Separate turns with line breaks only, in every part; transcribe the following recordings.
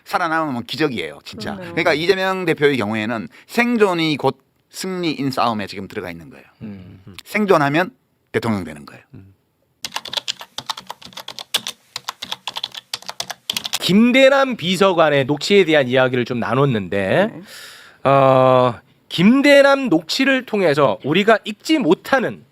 살아남으면 기적이에요, 진짜. 그러니까 이재명 대표의 경우에는 생존이 곧 승리인 싸움에 지금 들어가 있는 거예요. 생존하면 대통령 되는 거예요.
김대남 비서관의 녹취에 대한 이야기를 좀 나눴는데 김대남 녹취를 통해서 우리가 읽지 못하는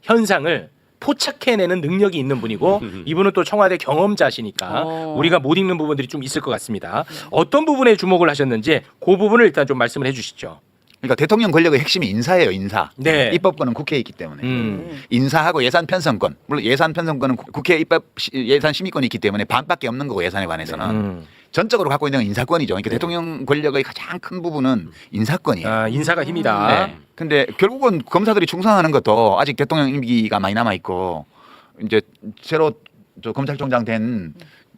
현상을 포착해내는 능력이 있는 분이고 이분은 또 청와대 경험자시니까 우리가 못 읽는 부분들이 좀 있을 것 같습니다. 어떤 부분에 주목을 하셨는지 그 부분을 일단 좀 말씀을 해주시죠.
그러니까 대통령 권력의 핵심이 인사예요, 인사.
네.
입법권은 국회에 있기 때문에. 인사하고 예산 편성권. 물론 예산 편성권은 국회 입법 예산 심의권이 있기 때문에 반밖에 없는 거고 예산에 관해서는. 전적으로 갖고 있는 건 인사권이죠. 그러니까 대통령 권력의 가장 큰 부분은 인사권이에요.
아, 인사가 힘이다.
네. 근데 결국은 검사들이 충성하는 것도 아직 대통령 임기가 많이 남아 있고 이제 새로 저 검찰총장 된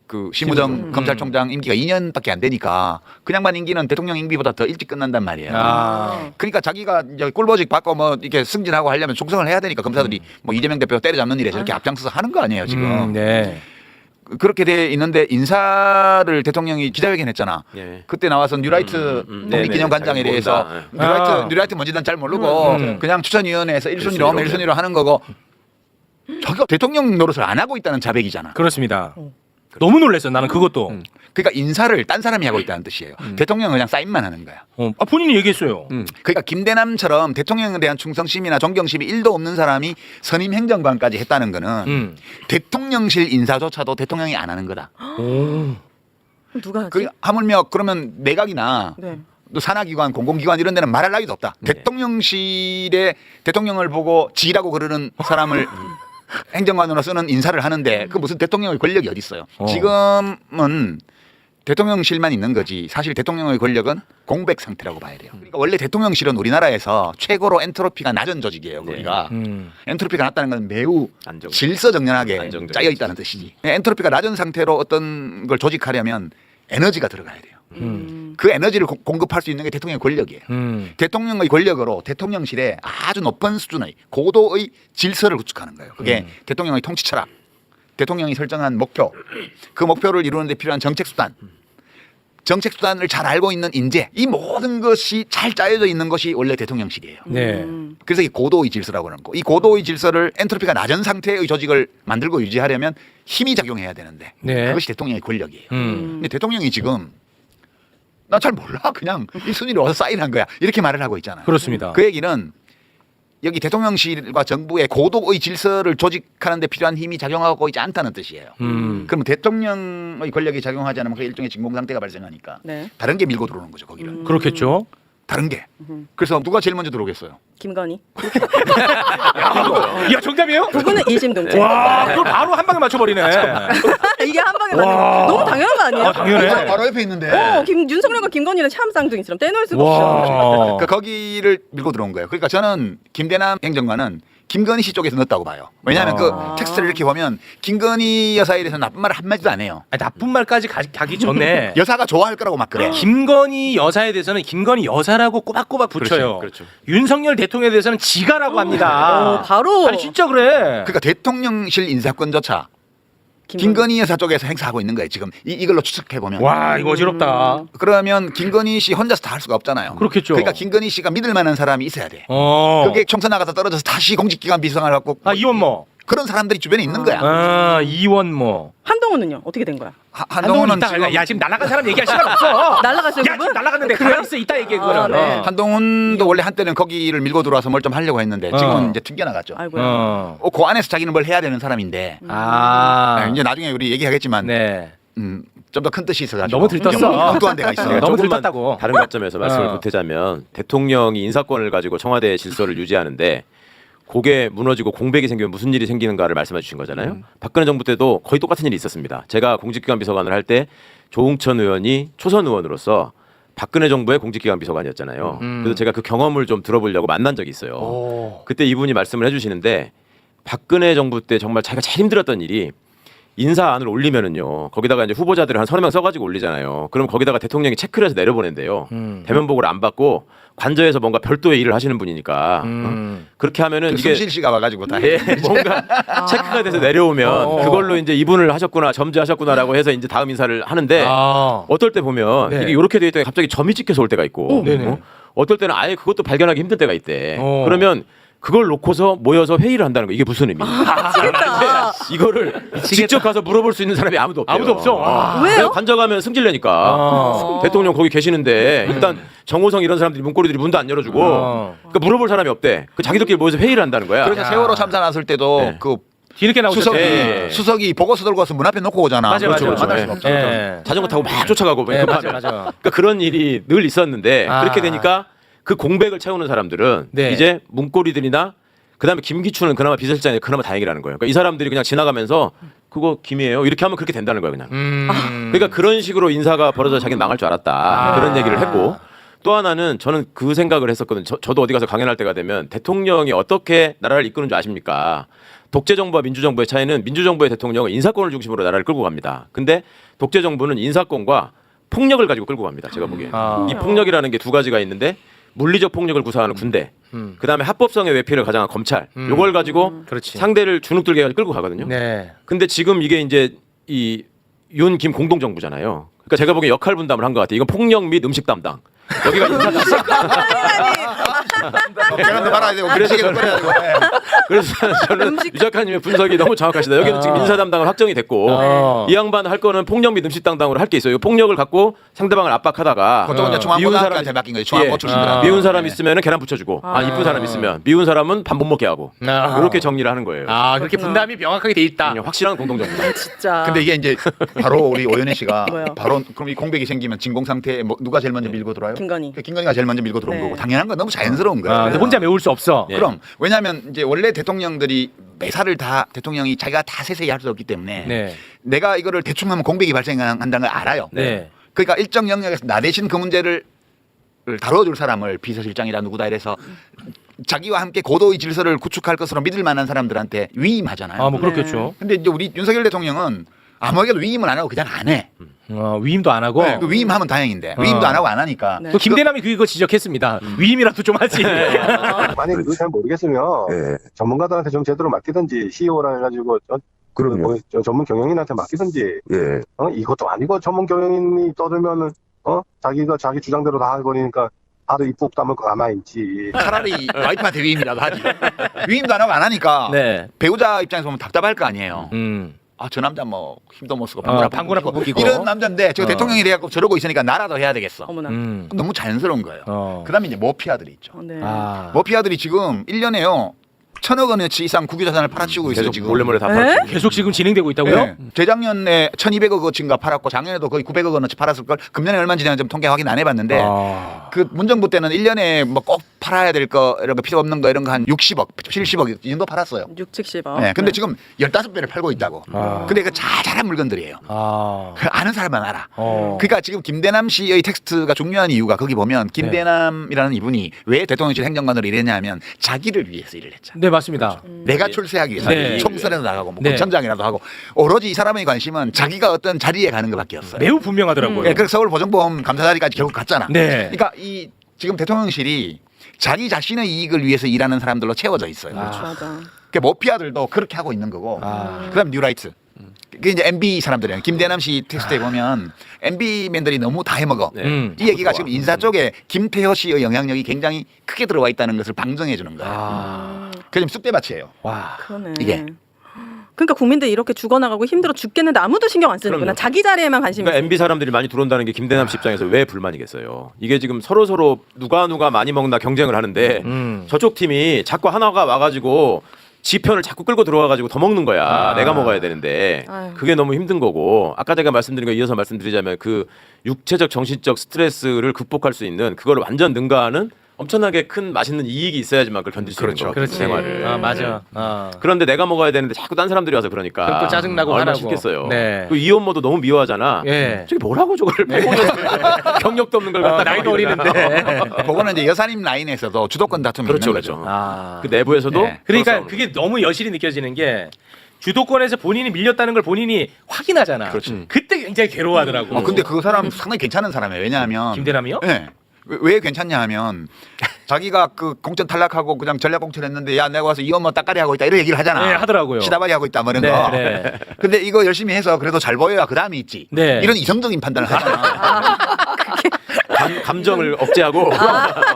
그 심우정 검찰총장 임기가 2년밖에 안 되니까 그냥만 임기는 대통령 임기보다 더 일찍 끝난단 말이에요. 그러니까 자기가 이제 꿀보직 받고 뭐 이렇게 승진하고 하려면 충성을 해야 되니까 검사들이 뭐 이재명 대표 때려잡는 일에 저렇게 앞장서서 하는 거 아니에요 지금.
네.
그렇게 돼 있는데 인사를 대통령이 기자회견했잖아.
예.
그때 나와서 뉴라이트 독립기념관장에 대해서 뉴라이트 뭔지는 잘 모르고 그냥 추천위원회에서 1순위로 하면 1순위로 하는 거고 저기가 대통령 노릇을 안 하고 있다는 자백이잖아.
그렇습니다. 너무 놀랐어. 나는 그것도.
그러니까 인사를 딴 사람이 하고 있다는 뜻이에요. 대통령은 그냥 사인만 하는 거야.
본인이 얘기했어요.
그러니까 김대남처럼 대통령에 대한 충성심이나 존경심이 1도 없는 사람이 선임 행정관까지 했다는 거는 대통령실 인사조차도 대통령이 안 하는 거다.
그럼 누가 하지?
하물며 그러면 내각이나
네.
또 산하기관, 공공기관 이런 데는 말할 나위도 없다. 대통령실에 대통령을 보고 지라고 그러는 사람을 행정관으로 쓰는 인사를 하는데 그 무슨 대통령의 권력이 어디 있어요? 지금은 대통령실만 있는 거지 사실 대통령의 권력은 공백 상태라고 봐야 돼요. 그러니까 원래 대통령실은 우리나라에서 최고로 엔트로피가 낮은 조직이에요. 우리가 엔트로피가 낮다는 건 매우 질서정연하게 짜여 있다는 뜻이지. 엔트로피가 낮은 상태로 어떤 걸 조직하려면 에너지가 들어가야 돼요. 그 에너지를 공급할 수 있는 게 대통령의 권력이에요. 대통령의 권력으로 대통령실에 아주 높은 수준의 고도의 질서를 구축하는 거예요. 그게 대통령의 통치 철학, 대통령이 설정한 목표, 그 목표를 이루는 데 필요한 정책 수단, 정책 수단을 잘 알고 있는 인재, 이 모든 것이 잘 짜여져 있는 것이 원래 대통령실이에요.
네.
그래서 이 고도의 질서라고 하는 거. 이 고도의 질서를 엔트로피가 낮은 상태의 조직을 만들고 유지하려면 힘이 작용해야 되는데 그것이 대통령의 권력이에요. 근데 대통령이 지금 나 잘 몰라. 그냥 1순위로 와서 사인한 거야. 이렇게 말을 하고 있잖아요.
그렇습니다.
그 얘기는 여기 대통령실과 정부의 고도의 질서를 조직하는 데 필요한 힘이 작용하고 있지 않다는 뜻이에요. 그러면 대통령의 권력이 작용하지 않으면 그 일종의 진공 상태가 발생하니까 다른 게 밀고 들어오는 거죠. 거기는.
그렇겠죠.
다른 게. 그래서 누가 제일 먼저 들어오겠어요?
김건희.
야, 정답이에요?
그분은 일심동체.
와, 그걸 바로 한 방에 맞춰버리네.
이게 한 방에 맞는 너무 당연한 거 아니에요?
당연해.
바로 옆에 있는데.
윤석열과 김건희는 참 쌍둥이처럼 떼놓을 수가 없죠.
그러니까 거기를 밀고 들어온 거예요. 그러니까 저는 김대남 행정관은 김건희 씨 쪽에서 넣었다고 봐요. 왜냐하면 그 텍스트를 이렇게 보면 김건희 여사에 대해서 나쁜 말을 한마디도 안 해요.
아니, 나쁜 말까지 가기 전에
여사가 좋아할 거라고 막 그래.
김건희 여사에 대해서는 김건희 여사라고 꼬박꼬박 붙여요.
그렇죠.
윤석열 대통령에 대해서는 지가라고 합니다.
바로.
아니 진짜 그래.
그러니까 대통령실 인사권조차 김건희 여사 쪽에서 행사하고 있는 거예요. 지금 이걸로 추측해 보면.
와, 이거 어지럽다.
그러면 김건희 씨 혼자서 다 할 수가 없잖아요.
그렇겠죠.
그러니까 김건희 씨가 믿을 만한 사람이 있어야 돼. 그게 총선 나가서 떨어져서 다시 공직기관 비서관을 갖고
이원모.
그런 사람들이 주변에 있는 거야.
이원모.
한동훈은요? 어떻게 된 거야?
한동훈은 지금 날아간 사람 얘기할 시간 없어.
날아갔어요,
야, 지금 날아갔는데 가만히 있어. 이따 얘기해 그거는.
네.
한동훈도 원래 한때는 거기를 밀고 들어와서 뭘 좀 하려고 했는데 지금은 이제 튕겨나갔죠.
아이고야.
그 안에서 자기는 뭘 해야 되는 사람인데 이제 나중에 우리 얘기하겠지만
네.
좀 더 큰 뜻이 있어가지고
너무 들떴어.
엉뚱한 데가 있어.
너무
조금만
들떴다고.
다른 관점에서 말씀을 보태자면 대통령이 인사권을 가지고 청와대의 질서를 유지하는데 그게 무너지고 공백이 생기면 무슨 일이 생기는가를 말씀해 주신 거잖아요. 박근혜 정부 때도 거의 똑같은 일이 있었습니다. 제가 공직기관 비서관을 할 때 조응천 의원이 초선 의원으로서 박근혜 정부의 공직기관 비서관이었잖아요. 그래서 제가 그 경험을 좀 들어보려고 만난 적이 있어요. 그때 이분이 말씀을 해주시는데 박근혜 정부 때 정말 자기가 제일 힘들었던 일이 인사안을 올리면은요. 거기다가 이제 후보자들을 한 30명 써가지고 올리잖아요. 그럼 거기다가 대통령이 체크를 해서 내려보낸대요. 대면 보고를 안 받고 관저에서 뭔가 별도의 일을 하시는 분이니까 그렇게 하면은 이게
숨실 씨가 와가지고 다
예, 뭔가 체크가 돼서 내려오면 그걸로 이제 이분을 하셨구나 점지하셨구나라고 해서 이제 다음 인사를 하는데 어떨 때 보면
네.
이게 이렇게 돼 있다가 갑자기 점이 찍혀서 올 때가 있고
네네.
어떨 때는 아예 그것도 발견하기 힘들 때가 있대.
어.
그러면 그걸 놓고서 모여서 회의를 한다는 거 이게 무슨 의미야?
미치겠다.
이거를 직접 가서 물어볼 수 있는 사람이 아무도 없대요.
아무도 없어. 아.
왜요?
관저가면 승질내니까 대통령 거기 계시는데 일단 정호성 이런 사람들이 문고리들이 문도 안 열어주고 그러니까 물어볼 사람이 없대. 그 자기들끼리 모여서 회의를 한다는 거야.
그래서 세월호 참사 났을 때도
네.
그
뒤늦게 나오셨죠.
수석이 보고서 들고 와서 문 앞에 놓고 오잖아.
맞아, 맞아.
그렇죠. 만날
예.
수는 없죠.
예.
자전거 타고 막 쫓아가고
네, 맞아,
급하면.
맞아.
그러니까 그런 일이 늘 있었는데
아.
그렇게 되니까 그 공백을 채우는 사람들은
네.
이제 문고리들이나 그다음에 김기춘은 그나마 비서실장이 그나마 다행이라는 거예요. 그러니까 이 사람들이 그냥 지나가면서 그거 김이에요. 이렇게 하면 그렇게 된다는 거예요, 그냥. 그러니까 그런 식으로 인사가 벌어져 자기는 망할 줄 알았다. 그런 얘기를 했고 또 하나는 저는 그 생각을 했었거든요. 저도 어디 가서 강연할 때가 되면 대통령이 어떻게 나라를 이끄는 줄 아십니까? 독재 정부와 민주 정부의 차이는 민주 정부의 대통령은 인사권을 중심으로 나라를 끌고 갑니다. 근데 독재 정부는 인사권과 폭력을 가지고 끌고 갑니다. 제가 보기에. 이 폭력이라는 게 두 가지가 있는데 물리적 폭력을 구사하는 군대, 그다음에 합법성의 외피를 가장한 검찰, 요걸 가지고
그렇지.
상대를 주눅들게 해가지고 끌고 가거든요.
네.
근데 지금 이게 이제 이 윤 김 공동 정부잖아요. 그러니까 제가 보기엔 역할 분담을 한 것 같아요. 이건 폭력 및 음식 담당. 여기가 인사 담당.
계란도 말아야 되고 그래서 끓여야 되고.
그래서 저는 유 작가님의 분석이 너무 정확하시다. 여기는 지금 인사 담당은 확정이 됐고 이 양반 할 거는 폭력 및 음식 담당으로 할 게 있어요. 폭력을 갖고 상대방을 압박하다가
보통 이제 중앙고등학교한테 맡긴 거지. 중앙고 출신들.
미운 사람 있으면 계란 붙여주고 이쁜 사람 있으면 미운 사람은 밥 못 먹게 하고 이렇게 정리를 하는 거예요.
아, 그렇게 분담이 명확하게 돼 있다.
그냥 확실한 공동정부.
진짜.
근데 이게 이제 바로 우리 오연희 씨가
뭐요?
바로 그럼 이 공백이 생기면 진공 상태에 뭐 누가 제일 먼저 밀고 들어와요?
김건희.
김건희가 제일 먼저 밀고 들어온
네.
거고 당연한 건 너무 자연스러운 거예요.
근데 혼자 메울 수 없어.
예.
그럼 왜냐하면 이제 원래 대통령들이 매사를 다 대통령이 자기가 다 세세히 할 수 없기 때문에
네.
내가 이거를 대충 하면 공백이 발생한다는 걸 알아요.
네.
그러니까 일정 영역에서 나 대신 그 문제를 다뤄줄 사람을 비서실장이라 누구다 이래서 자기와 함께 고도의 질서를 구축할 것으로 믿을 만한 사람들한테 위임하잖아요.
아, 뭐 그렇겠죠.
근데 이제 우리 윤석열 대통령은 아무에게도 위임을 안 하고 그냥 안 해.
위임도 안 하고.
네, 그 위임하면 다행인데 위임도 안 하고 안 하니까
네.
또 김대남이 그거 지적했습니다. 위임이라도 좀 하지.
만약에 그거 잘 모르겠으면
예.
전문가들한테 좀 제대로 맡기든지 CEO라 해가지고
그럼요.
전문 경영인한테 맡기든지
예.
이것도 아니고 전문 경영인이 떠들면은 자기가 자기 주장대로 다 해버리니까 다들 입국 다물고 가만히 있지.
차라리 와이프한테 위임이라도 하지. 위임도 안 하고 안 하니까
네.
배우자 입장에서 보면 답답할 거 아니에요.
아,
저 남자 뭐 힘도 못 쓰고
방구나
끼고
끼고.
이런 남자인데 저 대통령이 돼갖고 저러고 있으니까 나라도 해야 되겠어.
어머나.
너무 자연스러운 거예요.
어.
그다음에 이제 모피아들이 있죠.
네.
아.
모피아들이 지금 1년에요 1,000억 원어치 이상 국유자산을 팔아치우고 있어요
계속
지금.
몰래 다
에?
팔았죠.
계속 지금 진행되고 있다고요?
네. 재작년에 1,200억 원치인가 팔았고 작년에도 거의 900억 원어치 팔았을 걸. 금년에 얼마인지 내가 좀 통계 확인 안 해봤는데 그 문정부 때는 1년에 뭐 꼭 팔아야 될 거 이런 거 필요 없는 거 이런 거 한 60억, 70억 이 정도 팔았어요.
6, 70억.
네. 근데 지금 15배를 팔고 있다고. 근데 그 자잘한 물건들이에요.
아.
그 아는 사람만 알아.
어.
그러니까 지금 김대남 씨의 텍스트가 중요한 이유가 거기 보면 김대남이라는 이분이 왜 대통령실 행정관으로 일했냐면 자기를 위해서 일을 했잖아.
네, 맞습니다.
내가 출세하기 위해서
네.
총선에도 나가고 뭐
네.
구청장이라도 하고 오로지 이 사람의 관심은 자기가 어떤 자리에 가는 것밖에 없어요.
매우 분명하더라고요.
예, 그래서 서울 보정보험 감사 자리까지 결국 갔잖아.
네.
그러니까 이 지금 대통령실이 자기 자신의 이익을 위해서 일하는 사람들로 채워져 있어요.
맞아.
그 모피아들도 그렇게 하고 있는 거고. 그다음 뉴라이트. 그게 이제 MB 사람들이에요. 김대남 씨 텍스트에 보면 MB맨들이 너무 다 해먹어.
네.
이 얘기가 지금 인사 쪽에 김태호 씨의 영향력이 굉장히 크게 들어와 있다는 것을 방증해 주는 거예요. 그게 지금 쑥대밭이에요.
와.
그러네.
이게.
그러니까 국민들이 이렇게 죽어나가고 힘들어 죽겠는데 아무도 신경 안 쓰는구나.
그럼요.
자기 자리에만 관심이
그러니까
있어.
MB 사람들이 많이 들어온다는 게 김대남 씨 입장에서 왜 불만이겠어요. 이게 지금 서로 누가 많이 먹나 경쟁을 하는데 저쪽 팀이 자꾸 하나가 와가지고 지 편을 자꾸 끌고 들어와가지고 더 먹는 거야. 내가 먹어야 되는데
아유.
그게 너무 힘든 거고 아까 제가 말씀드린 거 이어서 말씀드리자면 그 육체적 정신적 스트레스를 극복할 수 있는 그걸 완전 능가하는 엄청나게 큰 맛있는 이익이 있어야지만 그걸 견딜 수 있는 거죠.
그렇지.
생활을.
아, 맞아.
그런데 내가 먹어야 되는데 자꾸 딴 사람들이 와서 그러니까
그럼 또 짜증나고
얼마나
화나고.
싶겠어요.
네.
그 이혼모도 너무 미워하잖아.
예.
저게 뭐라고 저걸 경력도 없는 걸 갖다
나이도 어리는데.
그거는 이제 여사님 라인에서도 주도권 다툼이
그렇죠,
있는
그렇죠.
거죠.
아.
그 내부에서도
네.
그러니까
싸우는
그게 너무 여실히 느껴지는 게 주도권에서 본인이 밀렸다는 걸 본인이 확인하잖아.
그렇지.
그때 굉장히 괴로워하더라고.
근데 그 사람 상당히 괜찮은 사람이에요. 왜냐하면
김대남이요?
네. 왜 괜찮냐 하면 자기가 그 공천 탈락하고 그냥 전략 공천했는데 야 내가 와서 이 업무 따까리 하고 있다 이런 얘기를 하잖아.
네, 하더라고요.
시다바리 하고 있다 뭐 이런
네,
거.
네.
근데 이거 열심히 해서 그래도 잘 보여야 그 다음이 있지.
네.
이런 이성적인 판단을 하잖아.
감정을 억제하고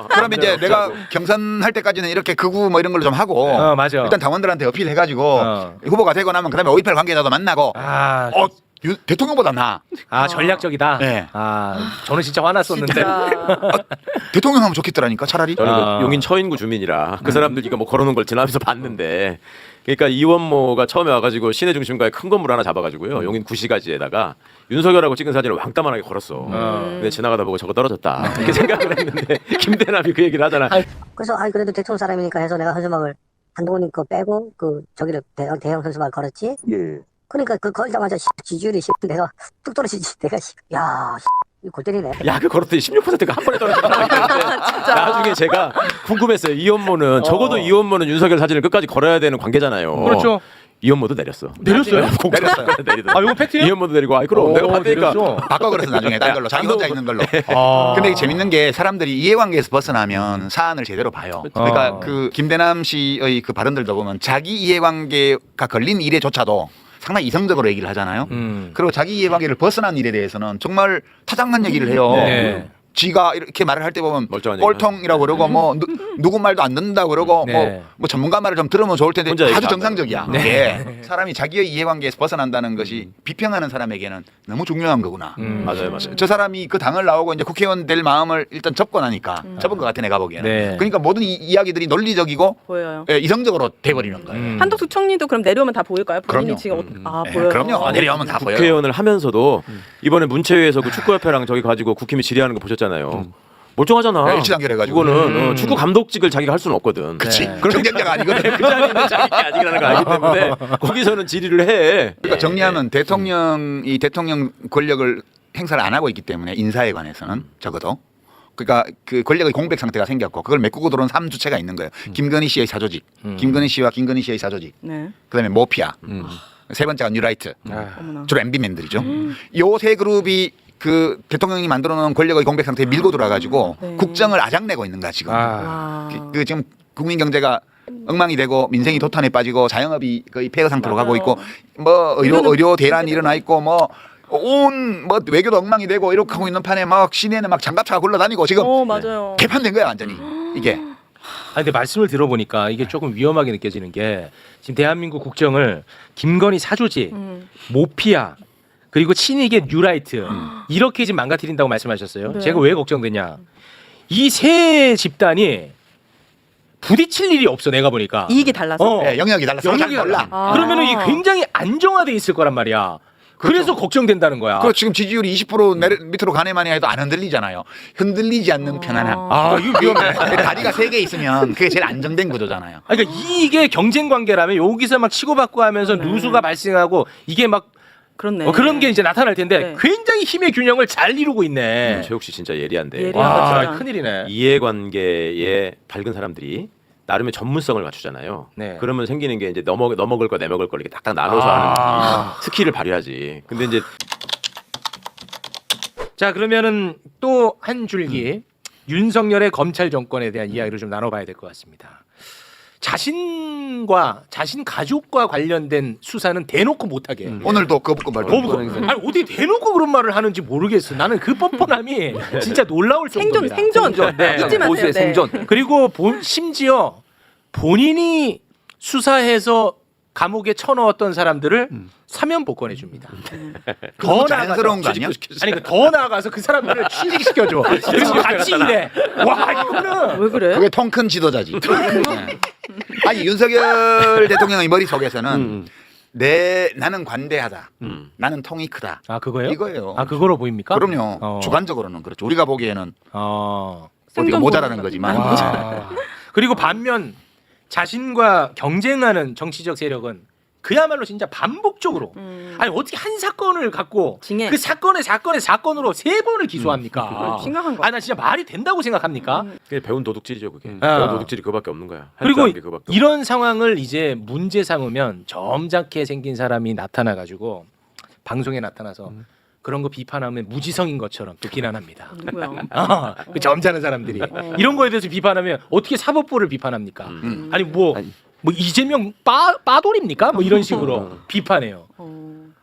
그럼 이제 내가 경선할 때까지는 이렇게 극우 뭐 이런 걸로 좀 하고
맞아.
일단 당원들한테 어필해가지고
어.
후보가 되고 나면 그다음에 5.18 관계자도 만나고
아,
대통령보다 나.
전략적이다.
네.
저는 진짜 화났었는데.
진짜.
대통령 하면 좋겠더라니까 차라리.
저는
아.
그 용인 처인구 주민이라 그 사람들 이거 뭐 걸어놓은 걸 지나면서 봤는데 그러니까 이원모가 처음에 와가지고 시내 중심가에 큰 건물 하나 잡아가지고요 용인 구시가지에다가 윤석열하고 찍은 사진을 왕따만하게 걸었어. 근데 지나가다 보고 저거 떨어졌다 이렇게 생각을 했는데 김대남이 그 얘기를 하잖아.
그래서 그래도 대통령 사람이니까 해서 내가 현수막을 한동훈님 거 빼고 저기를 대형 현수막을 걸었지.
예.
그러니까 걸자마자 지지율이 내가 뚝 떨어지지. 내가 야 이거 골 때리네.
야, 그 걸었더니 16%가 한 번에 떨어졌다. 나중에 제가 궁금했어요. 이원모는 적어도 이원모는 윤석열 사진을 끝까지 걸어야 되는 관계잖아요.
그렇죠.
이원모도 내렸어.
내렸어요?
내렸어요.
내리더라고.
이거 팩트예요?
이원모도 내리고, 아이 그럼 내가 봤다니까.
내렸어.
바꿔 그래서 나중에 딴 걸로 자기 혼자 있는 걸로.
아.
근데 이게 재밌는 게 사람들이 이해관계에서 벗어나면 사안을 제대로 봐요. 그러니까 그 김대남 씨의 그 발언들도 보면 자기 이해관계가 걸린 일에조차도 상당히 이성적으로 얘기를 하잖아요. 그리고 자기 이해관계를 벗어난 일에 대해서는 정말 타당한 얘기를 해요.
네.
지가 이렇게 말을 할 때 보면
멀쩡한
꼴통이라고 그러고 뭐 누구 말도 안 듣는다 그러고
네.
뭐 전문가 말을 좀 들으면 좋을 텐데
혼자
아주
얘기한다.
정상적이야.
네.
이게 사람이 자기의 이해관계에서 벗어난다는 것이 비평하는 사람에게는 너무 중요한 거구나.
맞아요, 맞아요.
저 사람이 그 당을 나오고 이제 국회의원 될 마음을 일단 접고 나니까 접은 것 같아 내가 보기에는.
네.
그러니까 모든 이야기들이 논리적이고
보여요.
예, 이성적으로 돼버리는 거예요.
한덕수 총리도 그럼 내려오면 다 보일까요? 본인이
그럼요.
지금
예,
보여요.
그럼요. 내려오면 다 보여요.
국회의원을 하면서도 이번에 문체위에서 그 축구협회랑 저기 가지고 국힘이 질의하는 거 보셨잖아요. 멀쩡하잖아.
네, 일치단결해가지고.
그거는 축구 감독직을 자기가 할 수는 없거든.
그치.
네.
경쟁자가 아니거든.
그 자리는 자기가 아니라는 걸 알기 때문에 거기서는 질의를 해.
그러니까 정리하면 대통령이 대통령 권력을 행사를 안 하고 있기 때문에 인사에 관해서는 적어도 그러니까 그 권력의 공백 상태가 생겼고 그걸 메꾸고 들어온 3주체가 있는 거예요. 김건희 씨의 사조직, 김건희 씨와 김건희 씨의 사조직,
네.
그다음에 모피아, 세 번째가 뉴라이트,
어머나.
주로 MB맨들이죠. 요 세 그룹이 그 대통령이 만들어놓은 권력의 공백 상태에 밀고 들어가가지고
네.
국정을 아작내고 있는 거야 지금.
아.
와.
그 지금 국민 경제가 엉망이 되고 민생이 도탄에 빠지고 자영업이 거의 폐허 상태로
맞아요.
가고 있고 뭐 의료 대란이 일어나 있고 뭐 온 뭐 외교도 엉망이 되고 이렇게 하고 있는 판에 막 시내는 막 장갑차가 굴러다니고 지금
맞아요.
개판된 거야 완전히 이게.
근데 말씀을 들어보니까 이게 조금 위험하게 느껴지는 게 지금 대한민국 국정을 김건희 사조직, 모피아 그리고 친이계 뉴라이트 이렇게 지금 망가뜨린다고 말씀하셨어요.
네.
제가 왜 걱정되냐? 이 세 집단이 부딪힐 일이 없어 내가 보니까.
이익이 달라서.
예, 영역이 달라. 서로 잘
영역이
몰라.
달라. 그러면은 이게 굉장히 안정화돼 있을 거란 말이야. 그래서 걱정된다는 거야.
그 지금 지지율이 20% 밑으로 가네만이 해도 안 흔들리잖아요. 흔들리지 않는 편안함.
이거 위험해.
다리가 세 개 있으면 그게 제일 안정된 구조잖아요.
그러니까 이게 경쟁 관계라면 여기서 막 치고받고 하면서 누수가 발생하고 이게 막
그렇네.
그런 게 이제 나타날 텐데
네.
굉장히 힘의 균형을 잘 이루고 있네.
최욱 씨 진짜 예리한데.
예리하다.
와,
진짜.
큰일이네.
이해관계에 밝은 사람들이 나름의 전문성을 갖추잖아요.
네.
그러면 생기는 게 이제 너 먹을 거 내 먹을 거 이렇게 딱딱 나눠서 하는 스킬을 발휘하지. 근데 이제
자, 그러면은 또 한 줄기 윤석열의 검찰 정권에 대한 이야기를 좀 나눠봐야 될 것 같습니다. 자신과 자신 가족과 관련된 수사는 대놓고 못하게.
오늘도 거부권 발동.
아니 어디 대놓고 그런 말을 하는지 모르겠어. 나는 그 뻔뻔함이 진짜 놀라울 정도입니다.
생존.
네.
잊지 마세요. 네.
그리고 심지어 본인이 수사해서 감옥에 쳐넣었던 사람들을 사면 복권해 줍니다.
더 자연스러운 거 아니야?
아니 더 나아가서 그 사람들을 취직시켜줘. 그리고 같이 일해. 와 이거는
왜 그래?
그게 통 큰 지도자지. 네. 아니 윤석열 대통령의 머릿속에서는 나는 관대하다. 나는 통이 크다.
아 그거예요?
이거예요.
아 그거로 보입니까?
그럼요. 주관적으로는 그렇죠. 우리가 보기에는 어디가
생존
모자라는
보호자.
거지만
그리고 반면 자신과 경쟁하는 정치적 세력은 그야말로 진짜 반복적으로 아니 어떻게 한 사건을 갖고
징해.
그 사건으로 3번을 기소합니까?
심각한 거.
아 나 진짜 말이 된다고 생각합니까?
그게 배운 도둑질이죠 그게.
아.
배운 도둑질이 그거밖에 없는 거야. 할 줄
그리고
아는 게 그거밖에 없는
이런 상황을 이제 문제 삼으면 점잖게 생긴 사람이 나타나 가지고 방송에 나타나서 그런 거 비판하면 무지성인 것처럼 또 비난합니다.
누구야?
그 점잖은 사람들이 이런 거에 대해서 비판하면 어떻게 사법부를 비판합니까? 아니 뭐 이재명 빠돌입니까? 뭐 이런 식으로 비판해요.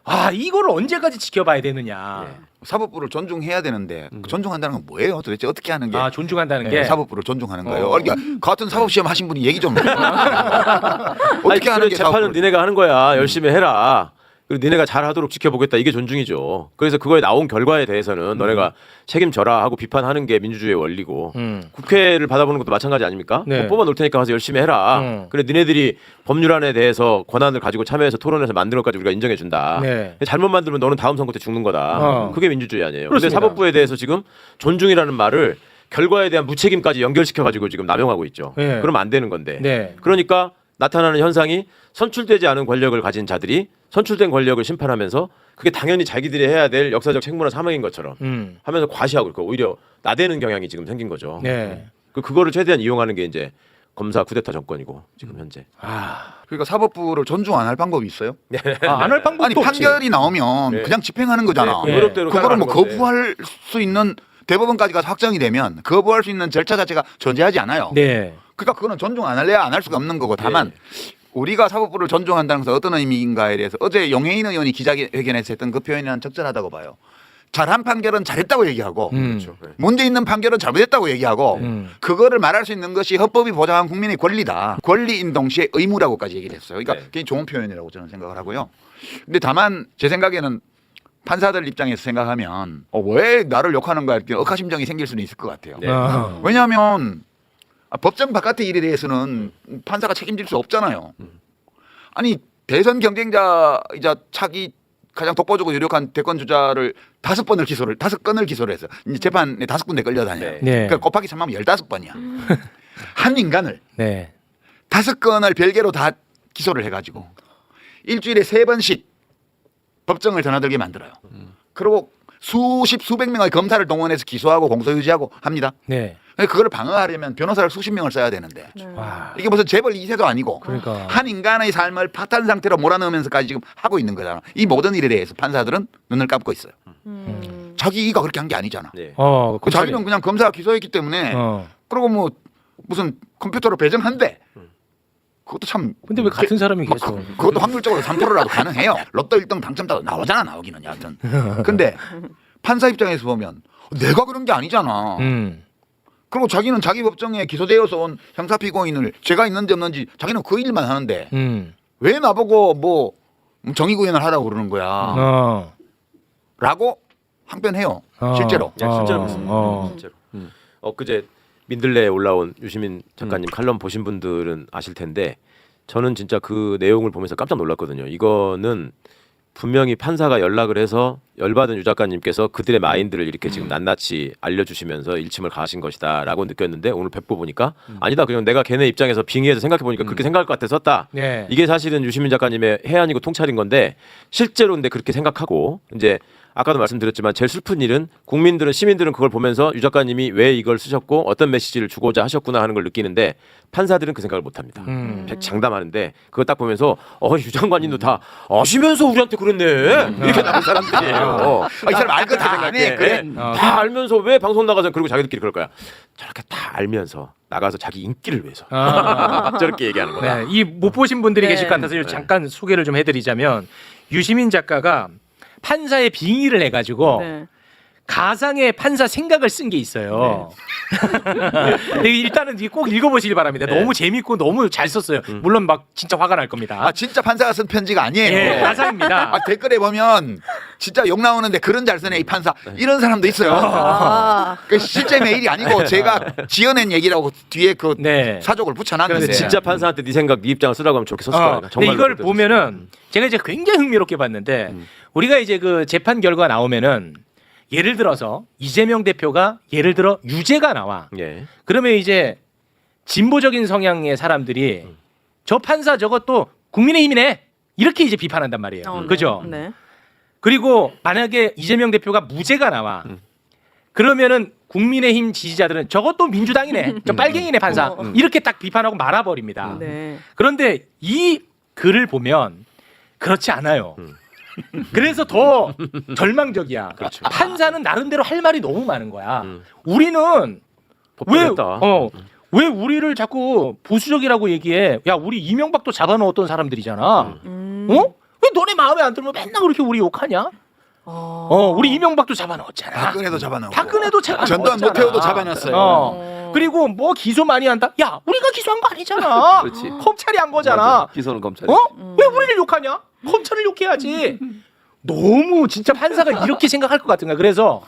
아 이거를 언제까지 지켜봐야 되느냐?
사법부를 존중해야 되는데 존중한다는 건 뭐예요? 도대체 어떻게 하는 게
아 존중한다는 게
사법부를 존중하는 거예요? 그러니까 같은 사법 시험 하신 분이 얘기 좀 어떻게
아니,
하는 게
재판은
사법부를
니네가 하는 거야. 열심히 해라. 그리고 니네가 잘하도록 지켜보겠다. 이게 존중이죠. 그래서 그거에 나온 결과에 대해서는 너네가 책임져라 하고 비판하는 게 민주주의의 원리고 국회를 받아보는 것도 마찬가지 아닙니까?
네.
뭐 뽑아놓을 테니까 가서 열심히 해라. 그래 니네들이 법률안에 대해서 권한을 가지고 참여해서 토론해서 만든 것까지 우리가 인정해준다.
네.
잘못 만들면 너는 다음 선거 때 죽는 거다. 그게 민주주의 아니에요. 근데
그렇습니다.
사법부에 대해서 지금 존중이라는 말을 결과에 대한 무책임까지 연결시켜가지고 지금 남용하고 있죠.
네.
그러면 안 되는 건데.
네.
그러니까 나타나는 현상이 선출되지 않은 권력을 가진 자들이 선출된 권력을 심판하면서 그게 당연히 자기들이 해야 될 역사적 책무나 사명인 것처럼 하면서 과시하고 있고 오히려 나대는 경향이 지금 생긴 거죠.
네.
그거를 최대한 이용하는 게 이제 검사 쿠데타 정권이고 지금 현재.
그러니까 사법부를 존중 안 할 방법이 있어요?
안 할 방법도
아니
없지.
판결이 나오면
네.
그냥 집행하는 거잖아.
네. 의롭대로
그거를 뭐
따라가는 건데.
거부할 수 있는 대법원까지 가서 확정이 되면 거부할 수 있는 절차 자체가 존재하지 않아요.
네.
그러니까 그거는 존중 안 할래야 안 할 수가 없는 거고 다만 우리가 사법부를 존중한다는 것은 어떤 의미인가에 대해서 어제 용해인 의원이 기자회견에서 했던 그 표현이 난 적절하다고 봐요. 잘한 판결은 잘했다고 얘기하고
그렇죠. 네.
문제 있는 판결은 잘못했다고 얘기하고 그거를 말할 수 있는 것이 헌법이 보장한 국민의 권리다. 권리인 동시에 의무라고까지 얘기를 했어요. 그러니까
네.
굉장히 좋은 표현이라고 저는 생각을 하고요. 근데 다만 제 생각에는 판사들 입장에서 생각하면 왜 나를 욕하는 거야 이렇게 억하심정이 생길 수는 있을 것 같아요.
네.
왜냐하면 법정 바깥의 일에 대해서는 판사가 책임질 수 없잖아요. 아니 대선 경쟁자이자 차기 가장 독보적으로 유력한 대권 주자를 5건을 기소를 했어요. 이제 재판에 5군데 끌려다녀요.
네.
네.
그러니까 곱하기 3하면 15번이야. 한 인간을
네.
5건을 별개로 다 기소를 해가지고 일주일에 3번씩 법정을 드나들게 만들어요. 그리고 수백 명의 검사를 동원해서 기소하고 공소유지하고 합니다.
네.
그걸 방어하려면 변호사를 수십 명을 써야 되는데
와.
이게 무슨 재벌 2세도 아니고
그러니까.
한 인간의 삶을 파탄 상태로 몰아넣으면서까지 지금 하고 있는 거잖아. 이 모든 일에 대해서 판사들은 눈을 감고 있어요. 자기가 그렇게 한 게 아니잖아.
네.
그 자기는 그냥 검사가 기소했기 때문에 그리고 뭐 무슨 컴퓨터로 배정한대. 그것도 참.
근데 왜 같은 사람이
뭐
계속?
그것도 확률적으로 3%라도 가능해요. 로또 1등 당첨자도 나오잖아 나오기는 여하튼. 근데 판사 입장에서 보면 내가 그런 게 아니잖아. 그리고 자기는 자기 법정에 기소되어서 온 형사 피고인을 죄가 있는지 없는지 자기는 그 일만 하는데 왜 나보고 뭐 정의 구현을 하라고 그러는 거야. 라고 항변해요. 실제로.
네, 실제로 그렇습니다. 실제로. 엊그제 민들레에 올라온 유시민 작가님 칼럼 보신 분들은 아실 텐데 저는 진짜 그 내용을 보면서 깜짝 놀랐거든요. 이거는 분명히 판사가 연락을 해서 열받은 유 작가님께서 그들의 마인드를 이렇게 지금 낱낱이 알려주시면서 일침을 가하신 것이다라고 느꼈는데 오늘 뵙고 보니까 아니다. 그냥 내가 걔네 입장에서 빙의해서 생각해보니까 그렇게 생각할 것 같아서 썼다.
네.
이게 사실은 유시민 작가님의 해안이고 통찰인 건데 실제로 근데 그렇게 생각하고 이제 아까도 말씀드렸지만 제일 슬픈 일은 국민들은 시민들은 그걸 보면서 유 작가님이 왜 이걸 쓰셨고 어떤 메시지를 주고자 하셨구나 하는 걸 느끼는데 판사들은 그 생각을 못합니다. 장담하는데 그거 딱 보면서 유 장관님도 다 아시면서 우리한테 그랬네 이렇게 나온 사람들이에요.
이 사람 알 거 다 아네. 그래.
다 알면서 왜 방송 나가서 그리고 자기들끼리 그럴 거야. 저렇게 다 알면서 나가서 자기 인기를 위해서 저렇게 얘기하는 거야.
네, 이 못 보신 분들이
네.
계실 것 같아서 잠깐 소개를 좀 해드리자면 유시민 작가가 판사의 빙의를 해가지고
네.
가상의 판사 생각을 쓴 게 있어요. 근데 일단은 꼭 읽어보시길 바랍니다.
네.
너무 재밌고 너무 잘 썼어요. 물론 막 진짜 화가 날 겁니다.
아 진짜 판사가 쓴 편지가 아니에요.
예, 가상입니다.
댓글에 보면 진짜 욕 나오는데 그런 잘 쓰네 이 판사 이런 사람도 있어요.
아.
그 실제 메일이 아니고 제가 지어낸 얘기라고 뒤에 그
네.
사족을 붙여놨는데
근데 진짜 판사한테 네 생각, 네 입장을 쓰라고 하면 저렇게 썼을 거야.
근데
정말
이걸 보면은 제가 이제 굉장히 흥미롭게 봤는데 우리가 이제 그 재판 결과 나오면은 예를 들어서 이재명 대표가 예를 들어 유죄가 나와.
예.
그러면 이제 진보적인 성향의 사람들이 저 판사 저것도 국민의힘이네. 이렇게 이제 비판한단 말이에요. 그죠?
네.
그리고 만약에 이재명 대표가 무죄가 나와. 그러면은 국민의힘 지지자들은 저것도 민주당이네. 저 빨갱이네 판사. 이렇게 딱 비판하고 말아버립니다.
네.
그런데 이 글을 보면 그렇지 않아요. 그래서 더 절망적이야.
그렇죠.
판사는 나름대로 할 말이 너무 많은 거야. 우리는
법대로했다.
왜 우리를 자꾸 보수적이라고 얘기해? 야, 우리 이명박도 잡아넣었던 사람들이잖아. 어? 왜 너네 마음에 안 들면 맨날 그렇게 우리 욕하냐? 우리 이명박도 잡아넣었잖아.
박근혜도 잡아넣고
박근혜도 잡아넣었잖아.
전두환 노태우도 잡아놨어요.
그리고 뭐 기소 많이 한다? 야, 우리가 기소한 거 아니잖아.
그렇지.
검찰이 한 거잖아.
맞아. 기소는 검찰이.
왜 우리를 욕하냐? 검찰을 욕해야지. 너무 진짜 판사가 이렇게 생각할 것 같은 거야. 그래서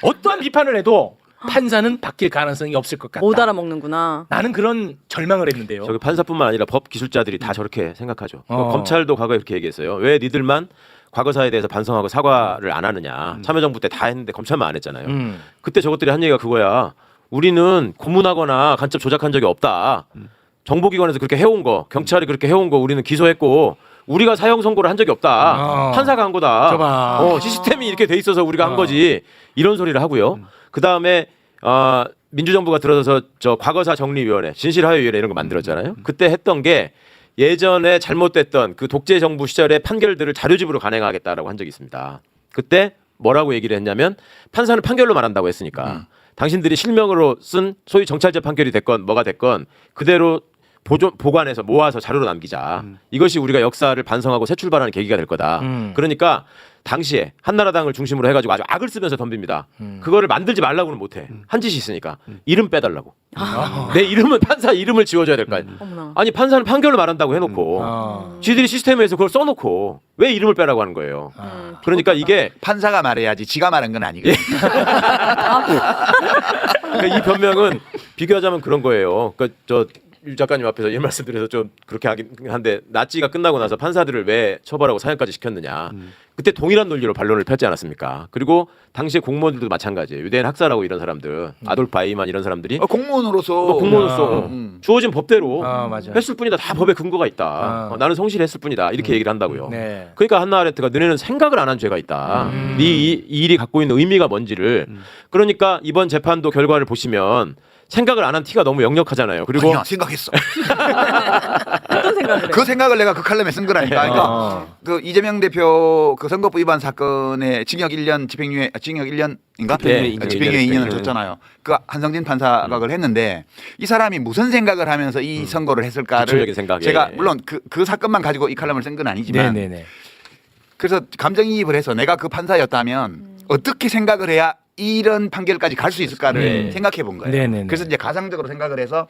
어떠한 비판을 해도 판사는 바뀔 가능성이 없을 것 같다.
못 알아먹는구나.
나는 그런 절망을 했는데요.
저기 판사뿐만 아니라 법 기술자들이 다 저렇게 생각하죠.
어.
검찰도 과거에 그렇게 얘기했어요. 왜 니들만 과거사에 대해서 반성하고 사과를 안 하느냐. 참여정부 때 다 했는데 검찰만 안 했잖아요. 그때 저것들이 한 얘기가 그거야. 우리는 고문하거나 간첩 조작한 적이 없다. 정보기관에서 그렇게 해온 거, 경찰이 그렇게 해온 거 우리는 기소했고 우리가 사형 선고를 한 적이 없다. 판사가 한 거다.
저봐.
시스템이 이렇게 돼 있어서 우리가 한 거지. 이런 소리를 하고요. 그 다음에 민주정부가 들어서서 저 과거사 정리위원회, 진실화해위원회 이런 거 만들었잖아요. 그때 했던 게 예전에 잘못됐던 그 독재 정부 시절의 판결들을 자료집으로 간행하겠다라고 한 적이 있습니다. 그때 뭐라고 얘기를 했냐면 판사는 판결로 말한다고 했으니까 당신들이 실명으로 쓴 소위 정찰제 판결이 됐건 뭐가 됐건 그대로 보관해서 모아서 자료로 남기자. 이것이 우리가 역사를 반성하고 새 출발하는 계기가 될 거다. 그러니까 당시에 한나라당을 중심으로 해가지고 아주 악을 쓰면서 덤빕니다. 그거를 만들지 말라고는 못해. 한 짓이 있으니까 이름 빼달라고. 내 이름은 판사 이름을 지워줘야 될 거 아니야.
어머나.
아니 판사는 판결을 말한다고 해놓고 지들이 시스템에서 그걸 써놓고 왜 이름을 빼라고 하는 거예요. 그러니까 이게
판사가 말해야지 지가 말한 건 아니거든요.
그러니까 이 변명은 비교하자면 그런 거예요. 그러니까 유 작가님 앞에서 이 말씀드려서 좀 그렇게 하긴 한데 나치가 끝나고 나서 판사들을 왜 처벌하고 사형까지 시켰느냐. 그때 동일한 논리로 반론을 폈지 않았습니까? 그리고 당시에 공무원들도 마찬가지예요. 유대인 학살하고 이런 사람들, 아돌프 아이만 이런 사람들이
공무원으로서
공무원으로서 주어진 법대로
맞아.
했을 뿐이다. 다 법에 근거가 있다. 나는 성실했을 뿐이다. 이렇게 얘기를 한다고요.
네.
그러니까 한나 아레트가 너네는 생각을 안 한 죄가 있다. 이 일이 갖고 있는 의미가 뭔지를. 그러니까 이번 재판도 결과를 보시면 생각을 안 한 티가 너무 역력하잖아요. 그리고
아니야, 생각했어.
어떤 생각을 해?
그 생각을 내가 그 칼럼에 쓴 거라니까. 그러니까 그 이재명 대표 그 선거법 위반 사건에 징역 1년 징역 1년인가?
네,
집행유예 2년을 줬잖아요. 그 한성진 판사가 그걸 했는데 이 사람이 무슨 생각을 하면서 이 선고를 했을까를
기초적인 생각에.
제가 물론 그 사건만 가지고 이 칼럼을 쓴 건 아니지만
네네네.
그래서 감정이입을 해서 내가 그 판사였다면 어떻게 생각을 해야 이런 판결까지 갈 수 있을까를
네.
생각해 본 거예요.
네네네.
그래서 이제 가상적으로 생각을 해서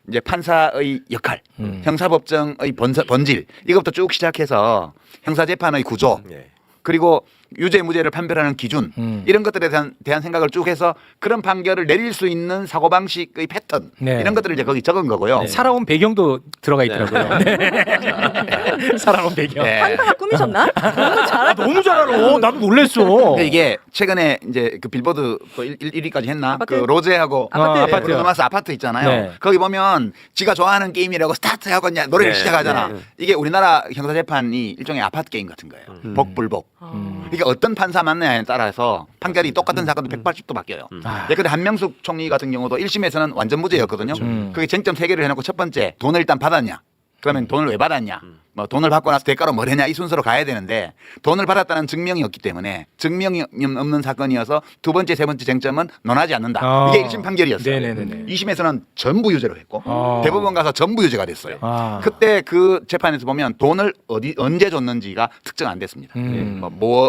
이제 판사의 역할, 형사법정의 본질 이것부터 쭉 시작해서 형사재판의 구조,
네.
그리고 유죄 무죄를 판별하는 기준 이런 것들에 대한 생각을 쭉 해서 그런 판결을 내릴 수 있는 사고방식의 패턴
네.
이런 것들을 이제 거기 적은 거고요.
살아온 배경도 들어가 있더라고요. 네. 살아온 배경.
네.
판사가 꾸미셨나? 너무 잘
너무 잘 알아. 나도 놀랬어.
근데 이게 최근에 이제 그 빌보드 또 1위까지 했나?
아파트?
그 로제하고
아파트.
브루노 마스 아파트 있잖아요.
네.
거기 보면 지가 좋아하는 게임이라고 스타트 하고 그냥 노래를
네.
시작하잖아.
네.
이게 우리나라 형사재판이 일종의 아파트 게임 같은 거예요. 복불복. 그러니까 어떤 판사 만나냐에 따라서 판결이 똑같은 사건도 180도 바뀌어요. 예컨대 한명숙 총리 같은 경우도 1심에서는 완전 무죄였거든요. 그게 쟁점 3개를 해놓고 첫 번째 돈을 일단 받았냐. 그러면 돈을 왜 받았냐? 뭐 돈을 받고 나서 대가로 뭘 했냐 이 순서로 가야 되는데 돈을 받았다는 증명이 없기 때문에 증명이 없는 사건이어서 두 번째, 세 번째 쟁점은 논하지 않는다. 이게 1심 판결이었어요.
네네네.
2심에서는 전부 유죄로 했고 대법원 가서 전부 유죄가 됐어요.
아.
그때 그 재판에서 보면 돈을 언제 줬는지가 특정 안 됐습니다.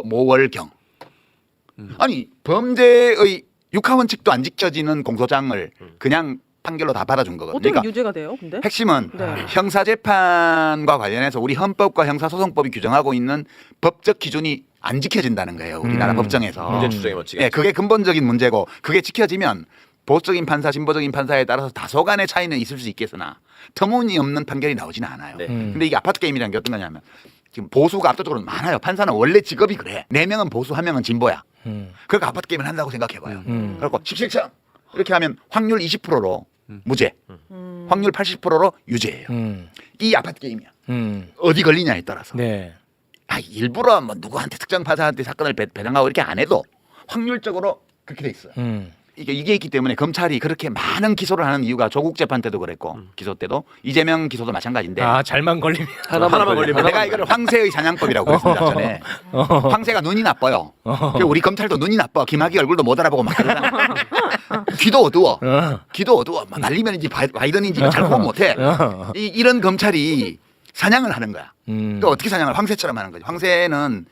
모월경. 아니 범죄의 육하원칙도 안 지켜지는 공소장을 그냥 판결로 다 받아준 거거든요.
어떻게
그러니까
유죄가 돼요? 근데?
핵심은
네.
형사재판과 관련해서 우리 헌법과 형사소송법이 규정하고 있는 법적 기준이 안 지켜진다는 거예요. 우리나라 법정에서.
문제 추정의 원칙이.
네, 그게 근본적인 문제고 그게 지켜지면 보수적인 판사, 진보적인 판사에 따라서 다소간의 차이는 있을 수 있겠으나 터무니없는 판결이 나오지는 않아요.
네.
근데 이게 아파트 게임이라는 게 어떤 거냐면 지금 보수가 압도적으로 많아요. 판사는 원래 직업이 그래. 4명은 보수, 1명은 진보야. 그러니까 아파트 게임을 한다고 생각해봐요. 그래서 십실청 이렇게 하면 확률 20%로 무죄. 확률 80%로 유죄예요. 이 아파트 게임이야. 어디 걸리냐에 따라서.
네.
일부러 뭐 누구한테 특정 파사한테 사건을 배당하고 이렇게 안 해도 확률적으로 그렇게 돼 있어요. 이게 있기 때문에 검찰이 그렇게 많은 기소를 하는 이유가 조국 재판 때도 그랬고 기소 때도 이재명 기소도 마찬가지인데
아 잘만 걸리면
하나만 걸리면
내가 이거를 황새의 사냥법이라고 그랬습니다 전에. 황새가 눈이 나빠요. 그리고 우리 검찰도 눈이 나빠. 김학의 얼굴도 못 알아보고 막 그러잖아. 귀도 어두워. 귀도 어두워. 막 날리면인지 바이든인지 잘 구분 못해. 이런 검찰이 사냥을 하는 거야. 또 어떻게 사냥을 황새처럼 하는 거죠. 황새는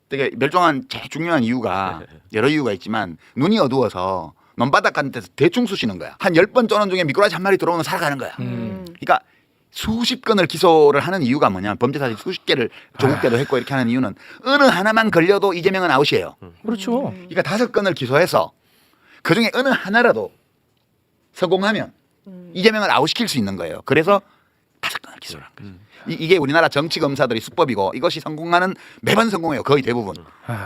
되게 멸종한 제일 중요한 이유가 여러 이유가 있지만 눈이 어두워서 논바닥 같은 데서 대충 쑤시는 거야. 한 10번 쪼는 중에 미꾸라지 한 마리 들어오면 살아가는 거야. 그러니까 수십 건을 기소를 하는 이유가 뭐냐. 범죄 사실 수십 개를 조국 때도 했고 이렇게 하는 이유는 어느 하나만 걸려도 이재명은 아웃이에요.
그렇죠.
그러니까 5건을 기소해서 그중에 어느 하나라도 성공하면 이재명을 아웃시킬 수 있는 거예요. 그래서 5건을 기소를 한 거죠. 이게 우리나라 정치 검사들이 수법이고 이것이 성공하는 매번 성공해요. 거의 대부분.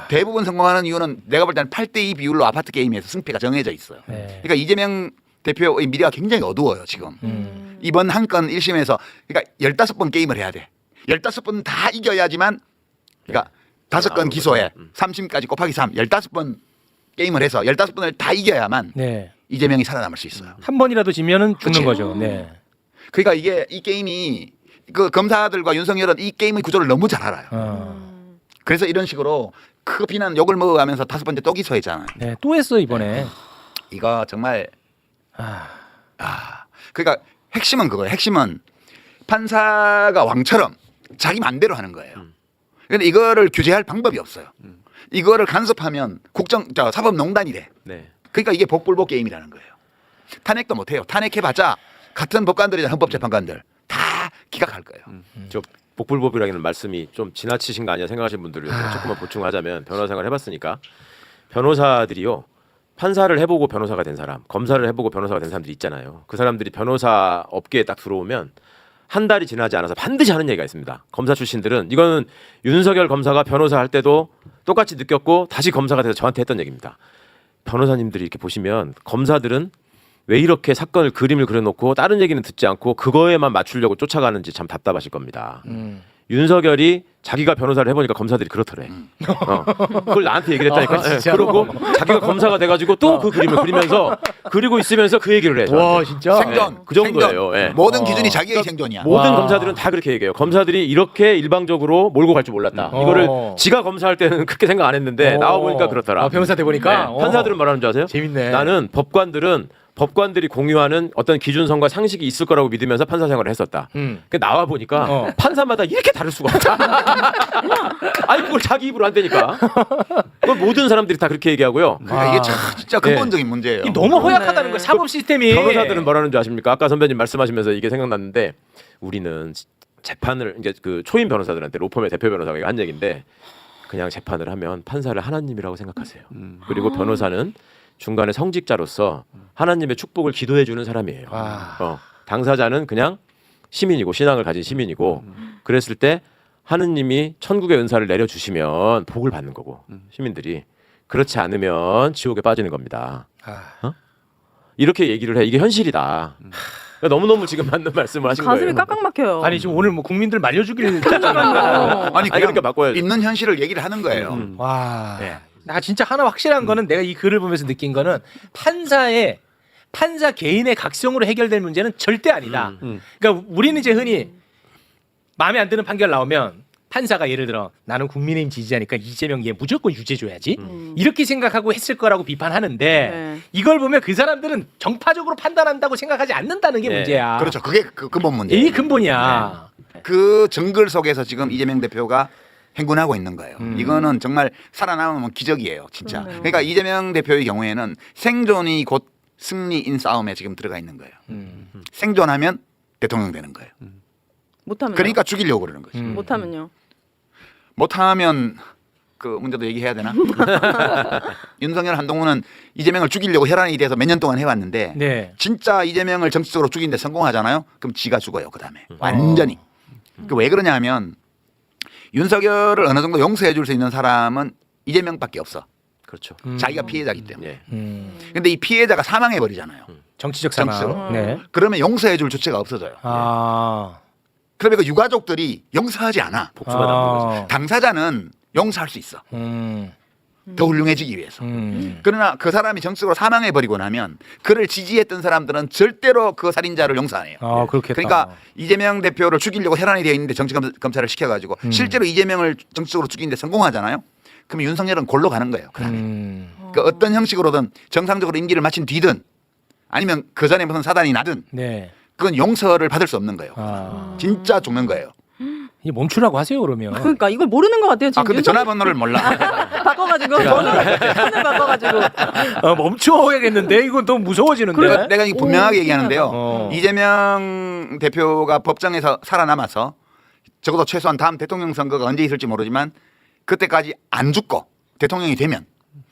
대부분 성공하는 이유는 내가 볼 때는 8대2 비율로 아파트 게임에서 승패가 정해져 있어요.
네.
그러니까 이재명 대표의 미래가 굉장히 어두워요. 지금. 이번 한 건 1심에서 그러니까 15번 게임을 해야 돼. 15번 다 이겨야지만 그러니까 5건 기소에 3심까지 곱하기 3 15번 게임을 해서 15번을 다 이겨야만
네.
이재명이 살아남을 수 있어요.
한 번이라도 지면은 죽는
그치.
거죠. 네.
그러니까 이 게임이 그 검사들과 윤석열은 이 게임의 구조를 너무 잘 알아요. 그래서 이런 식으로 그 비난 욕을 먹어가면서 5번째 또 기소했잖아요.
네. 또 했어 이번에.
이거 정말 그러니까 핵심은 그거예요. 핵심은 판사가 왕처럼 자기 맘대로 하는 거예요. 그런데 이거를 규제할 방법이 없어요. 이거를 간섭하면 사법농단이 돼.
네.
그러니까 이게 복불복 게임이라는 거예요. 탄핵도 못해요. 탄핵해봤자 같은 법관들이나 헌법재판관들 다 기각할 거예요.
저 복불복이라는 말씀이 좀 지나치신 거 아니야 생각하시는 분들을 조금만 보충하자면 변호사 생활 해봤으니까 변호사들이요 판사를 해보고 변호사가 된 사람, 검사를 해보고 변호사가 된 사람들이 있잖아요. 그 사람들이 변호사 업계에 딱 들어오면 한 달이 지나지 않아서 반드시 하는 얘기가 있습니다. 검사 출신들은 이거는 윤석열 검사가 변호사 할 때도 똑같이 느꼈고 다시 검사가 돼서 저한테 했던 얘기입니다. 변호사님들이 이렇게 보시면 검사들은 왜 이렇게 사건을 그림을 그려놓고 다른 얘기는 듣지 않고 그거에만 맞추려고 쫓아가는지 참 답답하실 겁니다. 윤석열이 자기가 변호사를 해보니까 검사들이 그렇더래. 그걸 나한테 얘기를 했다니까. 그러고 자기가 검사가 돼가지고 또 그 그림을 그리면서 그리고 있으면서 그 얘기를 해.
와 진짜.
생존.
그 정도예요.
생존. 모든 기준이 자기의 생존이야.
모든 검사들은 다 그렇게 얘기해요. 검사들이 이렇게 일방적으로 몰고 갈 줄 몰랐다. 이거를 지가 검사할 때는 그렇게 생각 안 했는데 나와 보니까 그렇더라.
아, 변호사 돼 보니까.
네. 판사들은 뭐라는 줄 아세요?
재밌네.
나는 법관들이 공유하는 어떤 기준선과 상식이 있을 거라고 믿으면서 판사 생활을 했었다. 그 나와 보니까 판사마다 이렇게 다를 수가 없다. 아니 그걸 자기 입으로 안 되니까. 그걸 모든 사람들이 다 그렇게 얘기하고요.
그러니까 이게 진짜 근본적인 문제예요.
이게 너무 허약하다는 거예요. 사법 시스템이.
변호사들은 뭐라는 줄 아십니까? 아까 선배님 말씀하시면서 이게 생각났는데 우리는 재판을 이제 그 초임 변호사들한테 로펌의 대표 변호사가 한 얘기인데 그냥 재판을 하면 판사를 하나님이라고 생각하세요. 그리고 변호사는 중간에 성직자로서 하나님의 축복을 기도해 주는 사람이에요. 당사자는 그냥 시민이고 신앙을 가진 시민이고 그랬을 때 하느님이 천국의 은사를 내려주시면 복을 받는 거고 시민들이 그렇지 않으면 지옥에 빠지는 겁니다. 이렇게 얘기를 해. 이게 현실이다. 그러니까 너무너무 지금 맞는 말씀을 하신
가슴이
거예요.
깍깍 막혀요.
아니 지금 오늘 뭐 국민들 말려주길
아니
그러니까
그냥
바꿔야죠.
있는 현실을 얘기를 하는 거예요.
와.
네.
나 진짜 하나 확실한 거는 내가 이 글을 보면서 느낀 거는 판사 개인의 각성으로 해결될 문제는 절대 아니다. 그러니까 우리는 이제 흔히 마음에 안 드는 판결 나오면 판사가 예를 들어 나는 국민의힘 지지자니까 이재명 얘 무조건 유죄 줘야지 이렇게 생각하고 했을 거라고 비판하는데
네.
이걸 보면 그 사람들은 정파적으로 판단한다고 생각하지 않는다는 게
네.
문제야.
그렇죠. 그게 그 근본 문제예요.
이 근본이야.
그 정글 속에서 지금 이재명 대표가 행군하고 있는 거예요. 이거는 정말 살아남으면 기적이에요, 진짜.
그러네요.
그러니까 이재명 대표의 경우에는 생존이 곧 승리인 싸움에 지금 들어가 있는 거예요. 생존하면 대통령 되는 거예요.
못하면.
그러니까 죽이려고 그러는 거지.
못하면요.
못하면 그 문제도 얘기해야 되나? 윤석열 한동훈은 이재명을 죽이려고 혈안이 돼서 몇 년 동안 해왔는데
네.
진짜 이재명을 정치적으로 죽이는데 성공하잖아요. 그럼 지가 죽어요. 그 다음에 완전히. 그 왜 그러냐 하면 윤석열을 어느 정도 용서해 줄 수 있는 사람은 이재명밖에 없어.
그렇죠.
자기가 피해자이기 때문에.
예.
근데 이 피해자가 사망해 버리잖아요.
정치적 상황.
정치적으로.
네.
그러면 용서해줄 주체가 없어져요.
아.
그러면 그 유가족들이 용서하지 않아.
복수가 남는 거죠.
당사자는 용서할 수 있어. 더 훌륭해지기 위해서. 그러나 그 사람이 정치적으로 사망해 버리고 나면 그를 지지했던 사람들은 절대로 그 살인자를 용서 안 해요.
아, 그렇겠다.
그러니까 이재명 대표를 죽이려고 혈안이 되어 있는데 정치검찰을 시켜가지고 실제로 이재명을 정치적으로 죽이는데 성공하잖아요. 그럼 윤석열은 골로 가는 거예요. 그다음에. 그 어떤 형식으로든 정상적으로 임기를 마친 뒤든 아니면 그 전에 무슨 사단이 나든
네.
그건 용서를 받을 수 없는 거예요.
아.
진짜 죽는 거예요.
이제 멈추라고 하세요 그러면.
그러니까 이걸 모르는 것 같아요. 지금
아 근데 전화번호를 몰라.
바꿔가지고 번호를 바꿔가지고.
멈춰야겠는데 이건 너무 무서워지는데.
내가 이거 분명하게 얘기하는데요.
어.
이재명 대표가 법정에서 살아남아서 적어도 최소한 다음 대통령 선거가 언제 있을지 모르지만 그때까지 안 죽고 대통령이 되면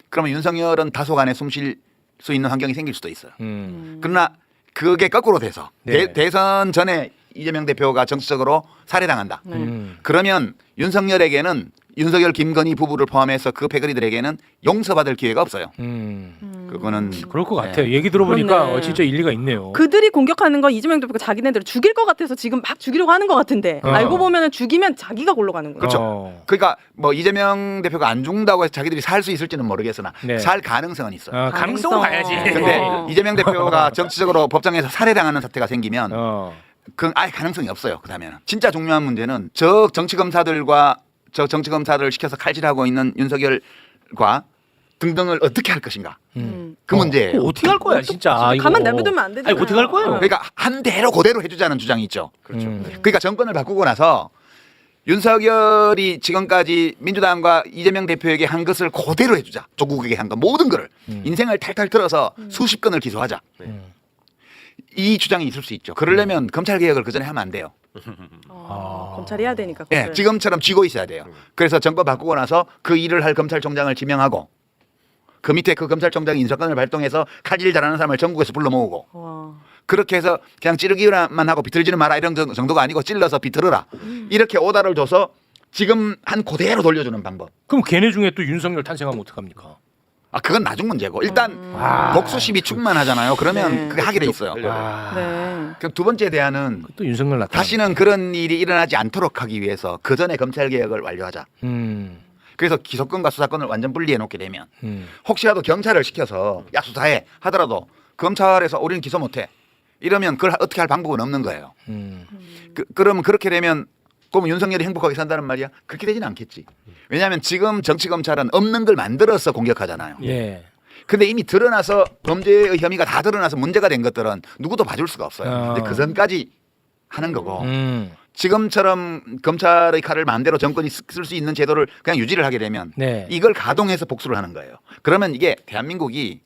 그러면 윤석열은 다소간에 숨 쉴 수 있는 환경이 생길 수도 있어요. 그러나 그게 거꾸로 돼서
네.
대선 전에 이재명 대표가 정치적으로 살해당한다. 그러면 윤석열에게는 윤석열 김건희 부부를 포함해서 그 패거리들에게는 용서받을 기회가 없어요. 그거는
그럴 것 같아요. 얘기 들어보니까
그렇네.
진짜 일리가 있네요.
그들이 공격하는 거 이재명 대표가 자기네들을 죽일 것 같아서 지금 막 죽이려고 하는 것 같은데 알고 보면은 죽이면 자기가 골로 가는 거예요.
그렇죠. 그러니까 뭐 이재명 대표가 안 죽는다고 해서 자기들이 살 수 있을지는 모르겠으나
네.
살 가능성은 있어요.
가능성은 가야지.
근데 이재명 대표가 정치적으로 법정에서 살해당하는 사태가 생기면
어.
그건 아예 가능성이 없어요. 그다음에는 진짜 중요한 문제는 저 정치 검사들과 저 정치 검사들을 시켜서 칼질하고 있는 윤석열과 등등을 어떻게 할 것인가. 그 문제예요.
그거 어떻게 할 거야 진짜. 이거.
가만 내버두면 안 되잖아요.
아니 어떻게 할 거예요?
그러니까 한 대로 그대로 해주자는 주장이 있죠. 그렇죠. 그러니까 정권을 바꾸고 나서 윤석열이 지금까지 민주당과 이재명 대표에게 한 것을 그대로 해주자. 조국에게 한 것 모든 거를 인생을 탈탈 틀어서 수십 건을 기소하자. 이 주장이 있을 수 있죠. 그러려면 검찰 개혁을 그 전에 하면 안 돼요.
검찰이 해야 되니까.
예,
그걸.
지금처럼 쥐고 있어야 돼요. 그래서 정권 바꾸고 나서 그 일을 할 검찰총장을 지명하고 그 밑에 그 검찰총장이 인사권을 발동해서 칼질 잘하는 사람을 전국에서 불러 모으고
와.
그렇게 해서 그냥 찌르기만 하고 비틀지는 마라 이런 정도가 아니고 찔러서 비틀어라. 이렇게 오다를 줘서 지금 한 그대로 돌려주는 방법.
그럼 걔네 중에 또 윤석열 탄생하면 어떡합니까?
아 그건 나중 문제고 일단 복수심이 충만하잖아요. 그러면 그게 하게 돼 있어요.
네.
그럼 두 번째 대안은
또 윤석열 나타.
다시는 그런 일이 일어나지 않도록 하기 위해서 그 전에 검찰 개혁을 완료하자. 그래서 기소권과 수사권을 완전 분리해 놓게 되면 혹시라도 경찰을 시켜서 야 수사해 하더라도 검찰에서 우리는 기소 못해 이러면 그걸 어떻게 할 방법은 없는 거예요. 그러면 그렇게 되면 그러면 윤석열이 행복하게 산다는 말이야? 그렇게 되지는 않겠지. 왜냐하면 지금 정치 검찰은 없는 걸 만들어서 공격하잖아요.
예.
근데 이미 드러나서 범죄의 혐의가 다 드러나서 문제가 된 것들은 누구도 봐줄 수가 없어요. 근데 그 전까지 하는 거고 지금처럼 검찰의 칼을 마음대로 정권이 쓸 수 있는 제도를 그냥 유지를 하게 되면
네.
이걸 가동해서 복수를 하는 거예요. 그러면 이게 대한민국이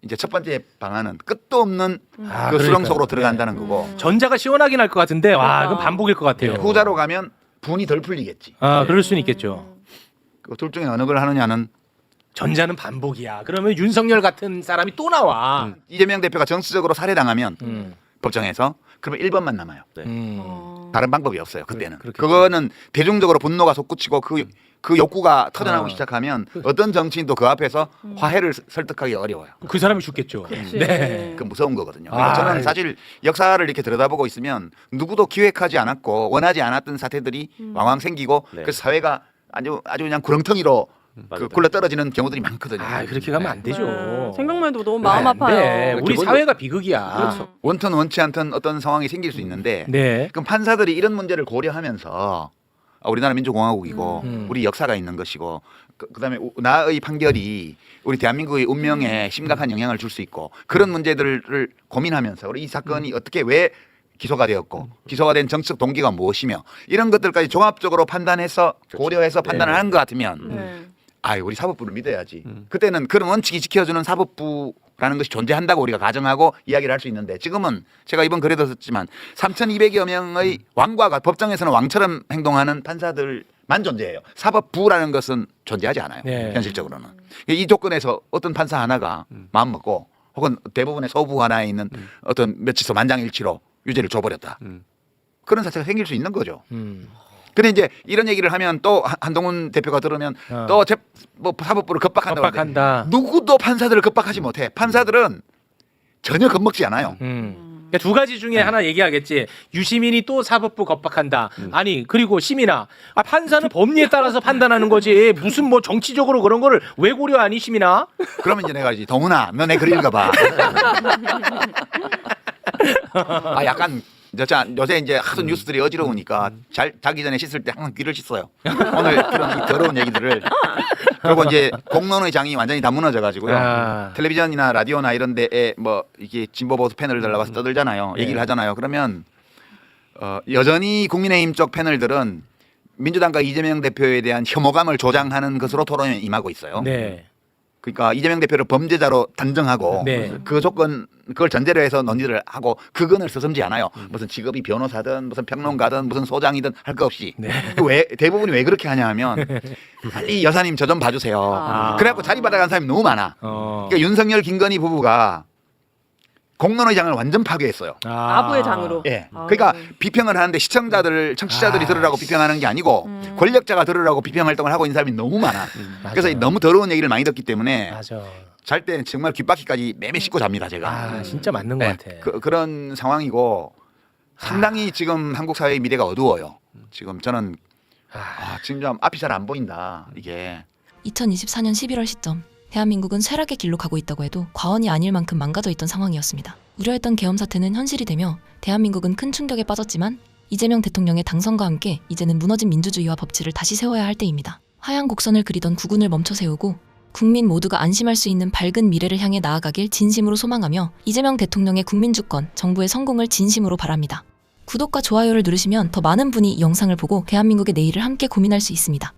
이제 첫 번째 방안은 끝도 없는 그
그러니까요.
수렁 속으로 들어간다는 거고
전자가 시원하긴 할 것 같은데 와 이건 반복일 것 같아요.
후자로 가면 분이 덜 풀리겠지.
아 그럴 수는 있겠죠.
그 둘 중에 어느 걸 하느냐는
전자는 반복이야. 그러면 윤석열 같은 사람이 또 나와.
이재명 대표가 정치적으로 살해당하면 법정에서 그러면 1번만 남아요. 다른 방법이 없어요. 그때는.
그렇겠죠.
그거는 대중적으로 분노가 솟구치고 그 욕구가 터져나오기 시작하면 어떤 정치인도 그 앞에서 화해를 설득하기 어려워요.
그 사람이 죽겠죠. 네.
그 무서운 거거든요. 그러니까
아,
저는 사실 역사를 이렇게 들여다보고 있으면 누구도 기획하지 않았고 원하지 않았던 사태들이 왕왕 생기고
네.
그래서 사회가 아주 그냥 구렁텅이로
맞아요.
굴러 떨어지는 경우들이 많거든요.
아 그렇게 가면 안 되죠.
네. 생각만 해도 너무 마음
안 돼.
아파요.
우리
기본적으로-
사회가 비극이야.
그렇죠. 원튼 원치 않던 어떤 상황이 생길 수 있는데
네.
그럼 판사들이 이런 문제를 고려하면서 우리나라 민주공화국이고 우리 역사가 있는 것이고 그다음에 나의 판결이 우리 대한민국의 운명에 심각한 영향을 줄 수 있고 그런 문제들을 고민하면서 우리 이 사건이 어떻게 왜 기소가 되었고 기소가 된 정치적 동기가 무엇이며 이런 것들까지 종합적으로 판단해서 고려해서 판단을 하는 것 같으면
네.
우리 사법부를 믿어야지. 그때는 그런 원칙이 지켜주는 사법부라는 것이 존재한다고 우리가 가정하고 이야기를 할 수 있는데 지금은 제가 이번 글에도 썼지만 3,200여 명의 왕과 법정에서는 왕처럼 행동하는 판사들만 존재해요. 사법부라는 것은 존재하지 않아요.
네.
현실적으로는. 이 조건에서 어떤 판사 하나가 마음 먹고 혹은 대부분의 소부 하나에 있는 어떤 며칠서 만장일치로 유죄를 줘버렸다. 그런 사태가 생길 수 있는 거죠. 근데 이제 이런 얘기를 하면 또 한동훈 대표가 들으면 또 사법부를 겁박한다고
겁박한다.
하는데 누구도 판사들을 겁박하지 못해. 판사들은 전혀 겁먹지 않아요.
그러니까 두 가지 중에 하나 얘기하겠지. 유시민이 또 사법부 겁박한다. 아니 그리고 시민아, 판사는 법리에 따라서 판단하는 거지. 무슨 뭐 정치적으로 그런 거를 왜 고려하니 시민아?
그러면 이제 내가 이제 동훈아, 너 내 글 읽어봐. 약간 요새 이제 하도 뉴스들이 어지러우니까 자기 전에 씻을 때 항상 귀를 씻어요. 오늘 그런 이 더러운 얘기들을. 그리고 이제 공론의 장이 완전히 다 무너져가지고요. 텔레비전이나 라디오나 이런 데에 뭐 이게 진보 보수 패널 들러가서 떠들잖아요. 얘기를 하잖아요. 그러면 여전히 국민의힘 쪽 패널들은 민주당과 이재명 대표에 대한 혐오감을 조장하는 것으로 토론에 임하고 있어요.
네.
그러니까 이재명 대표를 범죄자로 단정하고
네.
그걸 전제로 해서 논의를 하고 그건을 서슴지 않아요. 무슨 직업이 변호사든 무슨 평론가든 무슨 소장이든 할 거 없이. 왜 대부분이 왜 그렇게 하냐 하면 빨리 여사님 저 좀 봐주세요. 그래갖고 자리 받아간 사람이 너무 많아. 그러니까 윤석열 김건희 부부가 공론의 장을 완전 파괴했어요.
아부의 장으로.
예. 그러니까 비평을 하는데 청취자들이 들으라고 비평하는 게 아니고 권력자가 들으라고 비평 활동을 하고 있는 사람이 너무 많아. 그래서 너무 더러운 얘기를 많이 듣기 때문에
맞아.
잘 때는 정말 귓바퀴까지 매매 씻고 잡니다, 제가.
진짜 맞는 것
네.
같아.
그런 상황이고 상당히 지금 한국 사회의 미래가 어두워요. 지금 저는 지금 좀 앞이 잘 안 보인다. 이게
2024년 11월 시점 대한민국은 쇠락의 길로 가고 있다고 해도 과언이 아닐 만큼 망가져 있던 상황이었습니다. 우려했던 계엄 사태는 현실이 되며 대한민국은 큰 충격에 빠졌지만 이재명 대통령의 당선과 함께 이제는 무너진 민주주의와 법치를 다시 세워야 할 때입니다. 하향 곡선을 그리던 국운을 멈춰 세우고 국민 모두가 안심할 수 있는 밝은 미래를 향해 나아가길 진심으로 소망하며 이재명 대통령의 국민주권, 정부의 성공을 진심으로 바랍니다. 구독과 좋아요를 누르시면 더 많은 분이 이 영상을 보고 대한민국의 내일을 함께 고민할 수 있습니다.